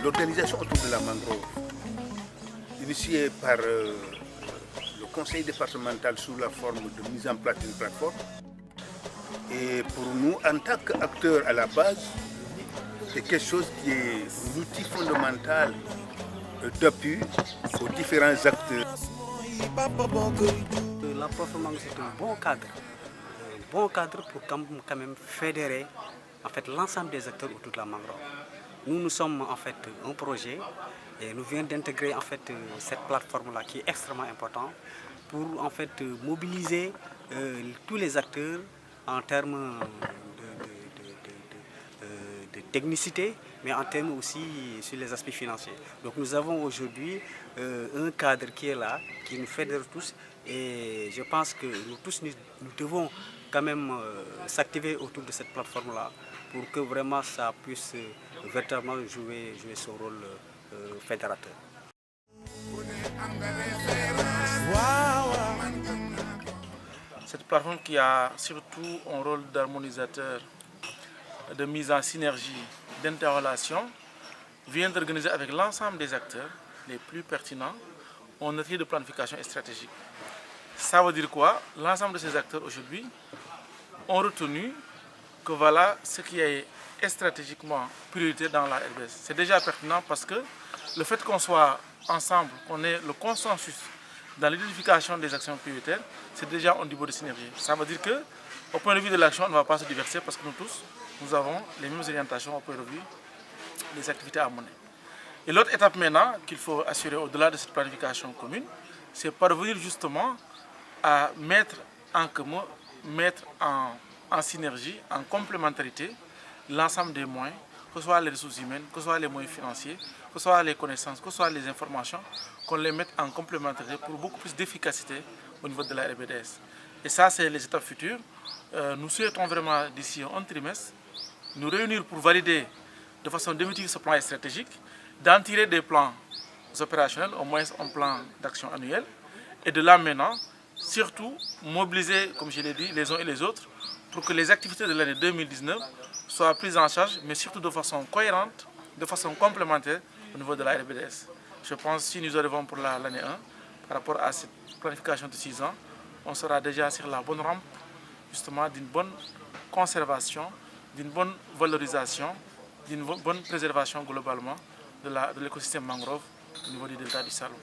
l'organisation autour de la mangrove, initiée par le conseil départemental sous la forme de mise en place d'une plateforme. Et pour nous, en tant qu'acteurs à la base, c'est quelque chose qui est l'outil fondamental d'appui aux différents acteurs. La plateforme, c'est un bon cadre pour quand même fédérer en fait, l'ensemble des acteurs autour de la mangrove. Nous sommes en fait un projet et nous venons d'intégrer en fait cette plateforme-là qui est extrêmement importante pour en fait mobiliser tous les acteurs en termes de technicité, mais en termes aussi sur les aspects financiers. Donc nous avons aujourd'hui un cadre qui est là, qui nous fédère tous, et je pense que nous tous, nous devons quand même s'activer autour de cette plateforme-là pour que vraiment ça puisse véritablement jouer son rôle fédérateur. Cette plateforme qui a surtout un rôle d'harmonisateur, de mise en synergie, d'interrelation, vient d'organiser avec l'ensemble des acteurs les plus pertinents un atelier de planification stratégique. Ça veut dire quoi? L'ensemble de ces acteurs aujourd'hui ont retenu que voilà ce qui est stratégiquement prioritaire dans la RBS. C'est déjà pertinent parce que le fait qu'on soit ensemble, qu'on ait le consensus dans l'identification des actions prioritaires, c'est déjà un niveau de synergie. Ça veut dire qu'au point de vue de l'action, on ne va pas se diverser parce que nous tous, nous avons les mêmes orientations au point de vue des activités à mener. Et l'autre étape maintenant qu'il faut assurer au-delà de cette planification commune, c'est parvenir justement à mettre en synergie, en complémentarité, l'ensemble des moyens, que ce soit les ressources humaines, que ce soit les moyens financiers, que ce soit les connaissances, que ce soit les informations, qu'on les mette en complémentarité pour beaucoup plus d'efficacité au niveau de la RBDS. Et ça, c'est les étapes futures. Nous souhaitons vraiment d'ici un trimestre nous réunir pour valider de façon définitive ce plan stratégique, d'en tirer des plans opérationnels, au moins un plan d'action annuel, et de là maintenant, surtout mobiliser, comme je l'ai dit, les uns et les autres, pour que les activités de l'année 2019 soient prises en charge, mais surtout de façon cohérente, de façon complémentaire au niveau de la RBDS. Je pense que si nous arrivons pour l'année 1, par rapport à cette planification de 6 ans, on sera déjà sur la bonne rampe, justement, d'une bonne conservation, d'une bonne valorisation, d'une bonne préservation globalement de l'écosystème mangrove au niveau du delta du Saloum.